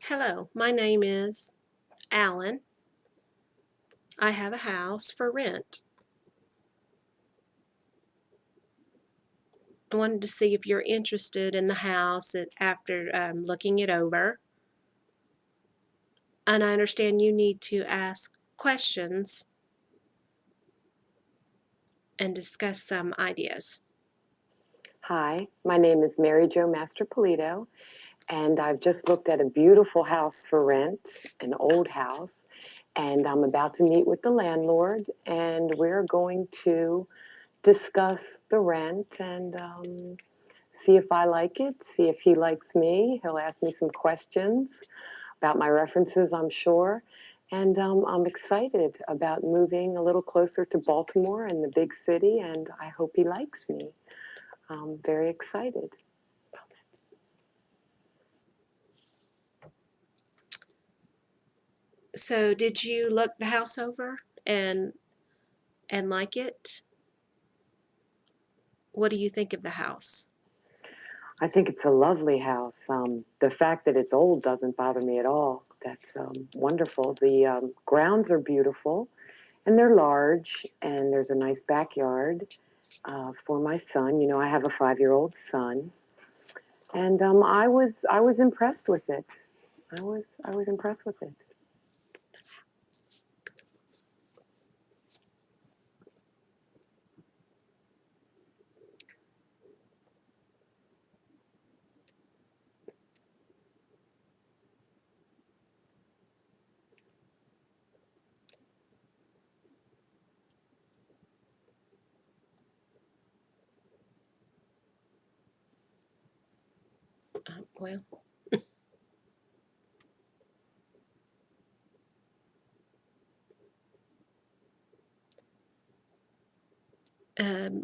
Hello, my name is Alan. I have a house for rent. I wanted to see if you're interested in the house after looking it over. And I understand you need to ask questions and discuss some ideas. Hi, my name is Mary Jo Mastropolito, and I've just looked at a beautiful house for rent, an old house, and I'm about to meet with the landlord, and we're going to discuss the rent and see if I like it, see if he likes me. He'll ask me some questions about my references, I'm sure. And I'm excited about moving a little closer to Baltimore and the big city, and I hope he likes me. I'm very excited. So, did you look the house over and like it? What do you think of the house? I think it's a lovely house. The fact that it's old doesn't bother me at all. That's wonderful. The grounds are beautiful, and they're large, and there's a nice backyard for my son. You know, I have a 5-year-old son, and I was impressed with it. I was impressed with it. Well,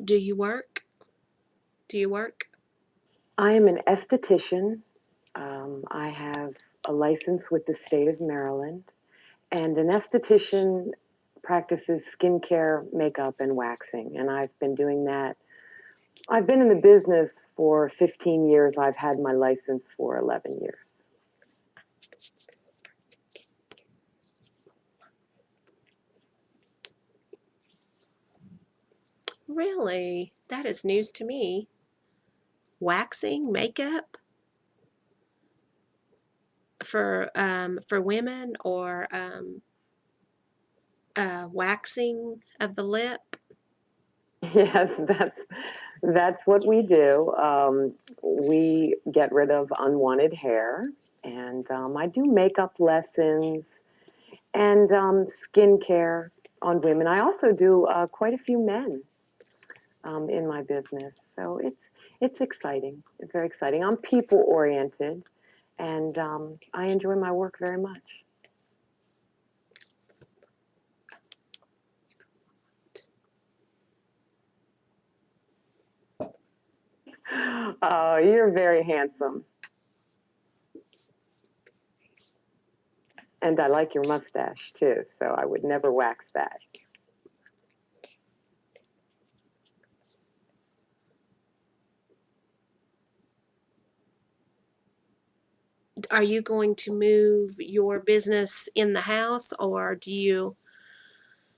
do you work? Do you work? I am an esthetician. I have a license with the state of Maryland. And an esthetician practices skincare, makeup, and waxing. And I've been doing that. I've been in the business for 15 years. I've had my license for 11 years. Really? That is news to me. Waxing, makeup for women, or waxing of the lip. Yes, that's what we do. We get rid of unwanted hair, and I do makeup lessons and skincare on women. I also do quite a few men in my business. So it's exciting. It's very exciting. I'm people oriented, and I enjoy my work very much. Oh, you're very handsome, and I like your mustache too. So I would never wax that. Are you going to move your business in the house, or do you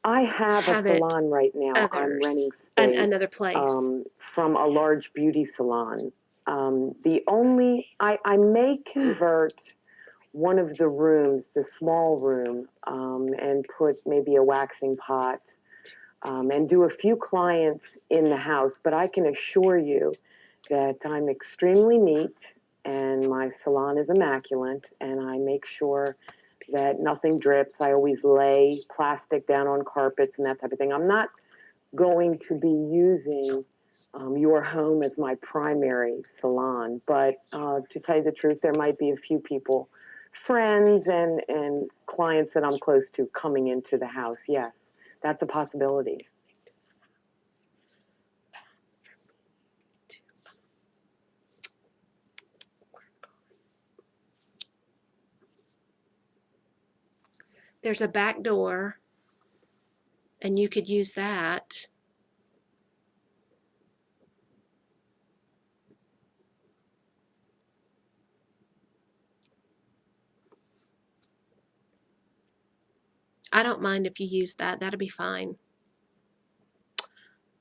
I have a have it salon right now. I'm others, renting space another place? from a large beauty salon. I may convert one of the rooms, the small room, and put maybe a waxing pot and do a few clients in the house. But I can assure you that I'm extremely neat and my salon is immaculate, and I make sure that nothing drips. I always lay plastic down on carpets and that type of thing. I'm not going to be using your home as my primary salon, but to tell you the truth, there might be a few people, friends and clients that I'm close to coming into the house. Yes, that's a possibility. There's a back door, and you could use that. I don't mind if you use that. That'll be fine.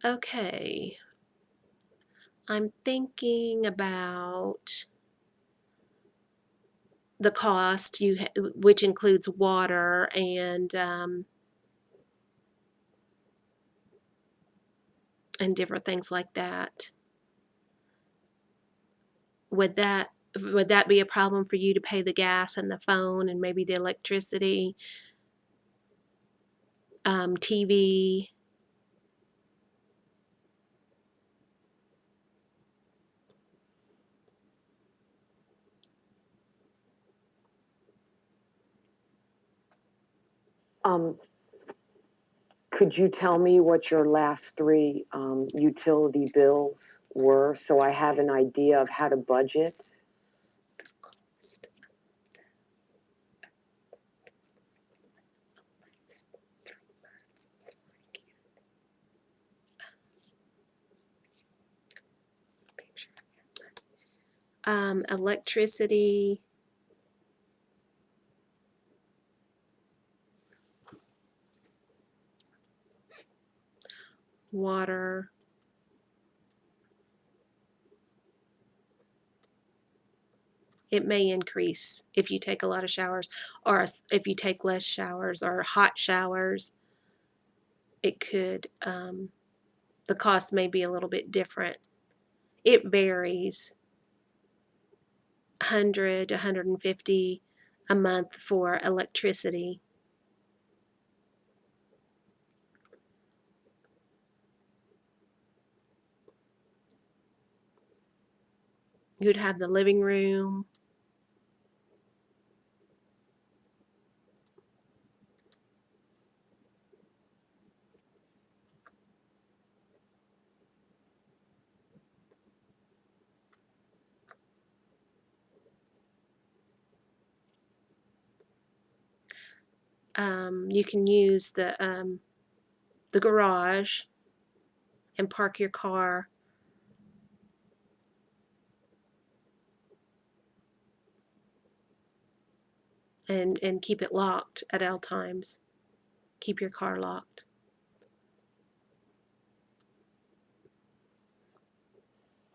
Okay. I'm thinking about the cost, which includes water and different things like that. Would that be a problem for you to pay the gas and the phone and maybe the electricity, TV? Um, could you tell me what your last three utility bills were so I have an idea of how to budget? Electricity, water. It may increase if you take a lot of showers, or if you take less showers or hot showers. It could, the cost may be a little bit different. It varies, 100 to 150 a month for electricity. You'd have the living room. You can use the garage and park your car, and keep it locked at all times. Keep your car locked.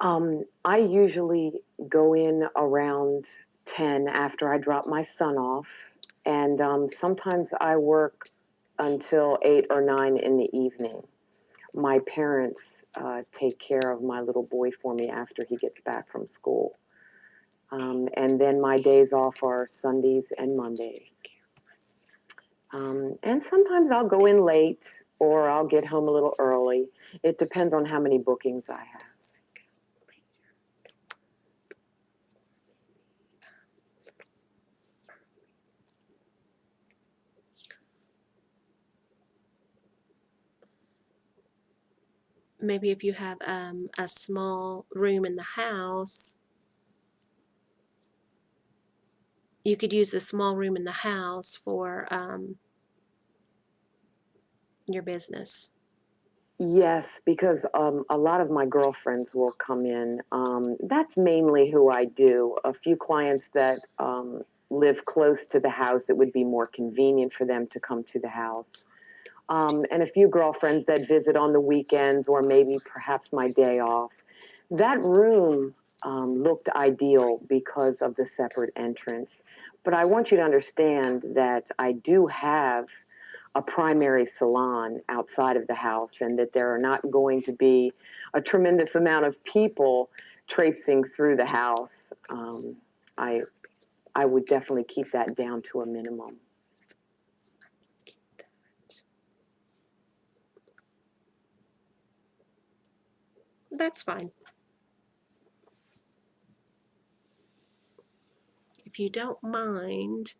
I usually go in around 10 after I drop my son off, and sometimes I work until 8 or 9 in the evening. My parents take care of my little boy for me after he gets back from school. And then my days off are Sundays and Mondays. And sometimes I'll go in late or I'll get home a little early. It depends on how many bookings I have. Maybe if you have a small room in the house, you could use the small room in the house for your business. Yes, because a lot of my girlfriends will come in. That's mainly who I do. A few clients that live close to the house, it would be more convenient for them to come to the house. And a few girlfriends that visit on the weekends or maybe perhaps my day off. That room looked ideal because of the separate entrance. But I want you to understand that I do have a primary salon outside of the house and that there are not going to be a tremendous amount of people traipsing through the house. I, I would definitely keep that down to a minimum. That's fine. If you don't mind,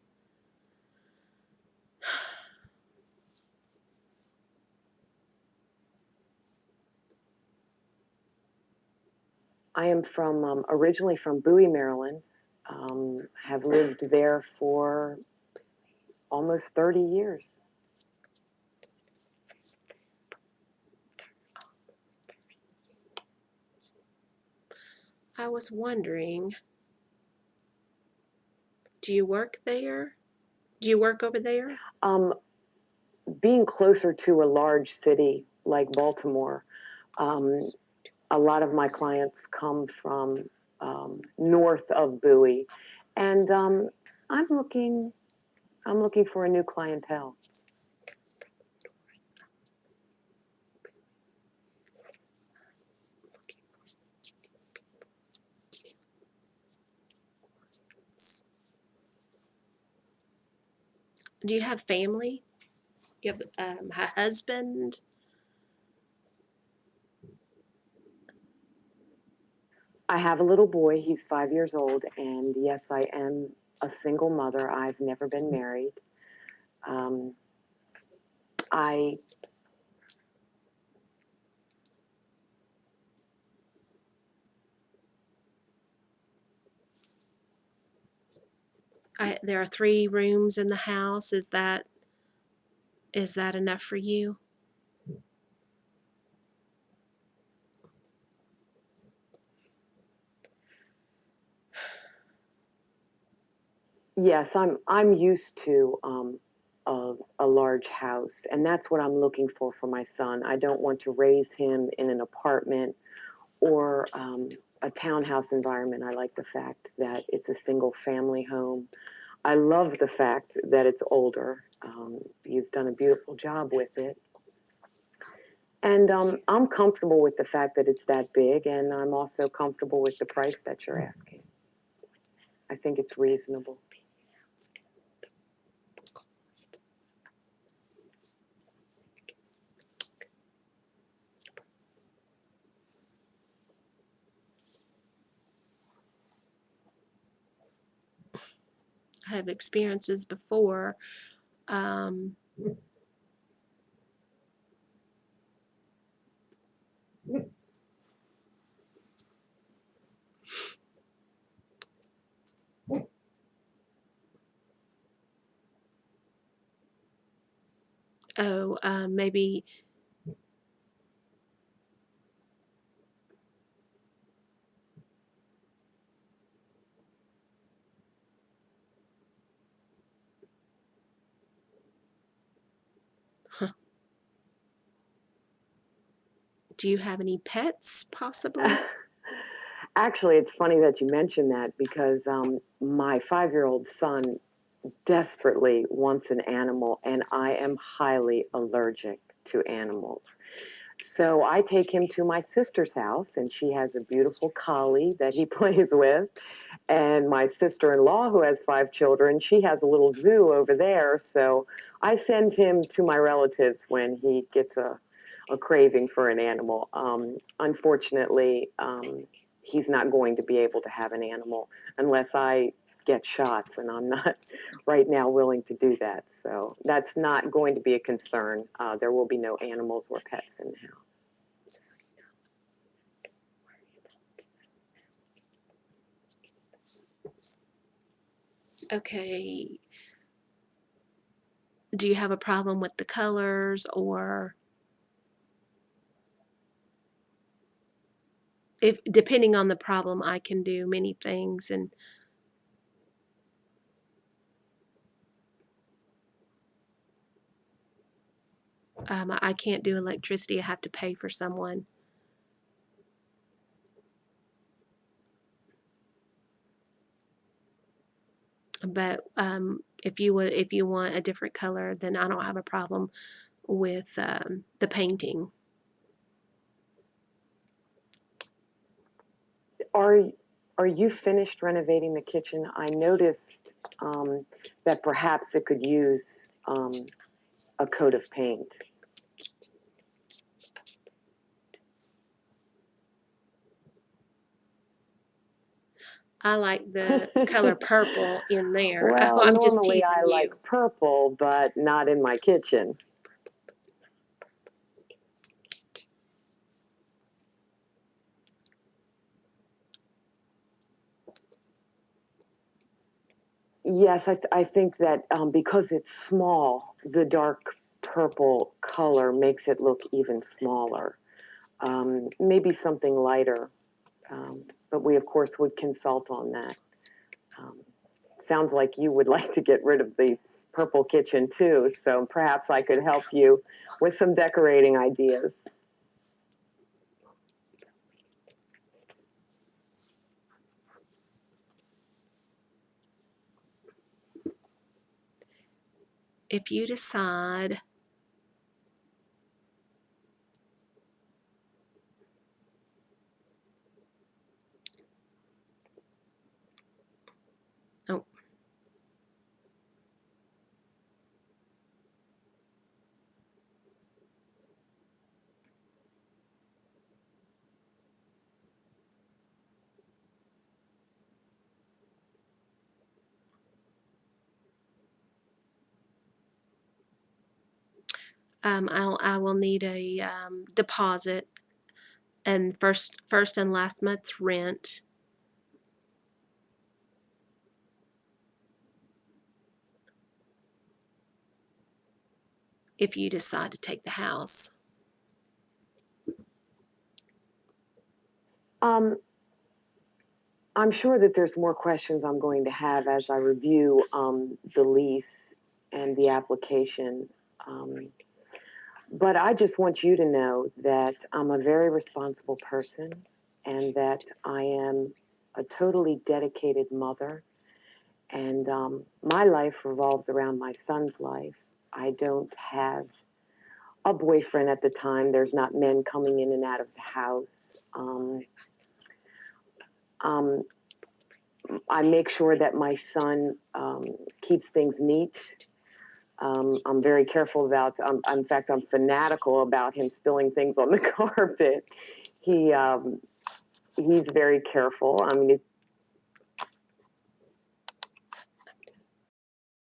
I am from originally from Bowie, Maryland. Have lived there for almost 30 years. I was wondering, do you work there? Do you work over there? Um, being closer to a large city like Baltimore, a lot of my clients come from north of Bowie, and I'm looking I'm looking for a new clientele. Do you have family? You have a husband? I have a little boy. He's 5 years old, and yes, I am a single mother. I've never been married. Um, I There are 3 rooms in the house. Is that enough for you? Yes, I'm used to a large house, and that's what I'm looking for my son. I don't want to raise him in an apartment or a townhouse environment. I like the fact that it's a single family home. I love the fact that it's older. You've done a beautiful job with it. And I'm comfortable with the fact that it's that big, and I'm also comfortable with the price that you're asking. I think it's reasonable. I have experiences before. Um, Maybe. Huh. Do you have any pets, possibly? Actually, it's funny that you mentioned that because my 5 year old son desperately wants an animal, and I am highly allergic to animals. So I take him to my sister's house, and she has a beautiful collie that he plays with. And my sister in law, who has 5 children, she has a little zoo over there. So I send him to my relatives when he gets a craving for an animal. Unfortunately, he's not going to be able to have an animal unless I get shots, and I'm not right now willing to do that. So that's not going to be a concern. There will be no animals or pets in the house. Okay. Do you have a problem with the colors, or if depending on the problem, I can do many things, and I can't do electricity. I have to pay for someone. But if you want a different color, then I don't have a problem with the painting. Are are you finished renovating the kitchen? I noticed that perhaps it could use a coat of paint. I like the color purple in there. Oh, Well, I'm just normally I teasing like you. purple, but not in my kitchen. Yes, I think that because it's small, the dark purple color makes it look even smaller. Maybe something lighter, but we, of course, would consult on that. Um, sounds like you would like to get rid of purple kitchen too, so perhaps I could help you with some decorating ideas. If you decide oh, I will need a deposit and first and last month's rent. If you decide to take the house. I'm sure that there's more questions I'm going to have as I review the lease and the application. But I just want you to know that I'm a very responsible person and that I am a totally dedicated mother. And my life revolves around my son's life. I don't have a boyfriend at the time. There's not men coming in and out of the house. I make sure that my son keeps things neat. I'm very careful about, in fact, I'm fanatical about him spilling things on the carpet. He's very careful. I mean,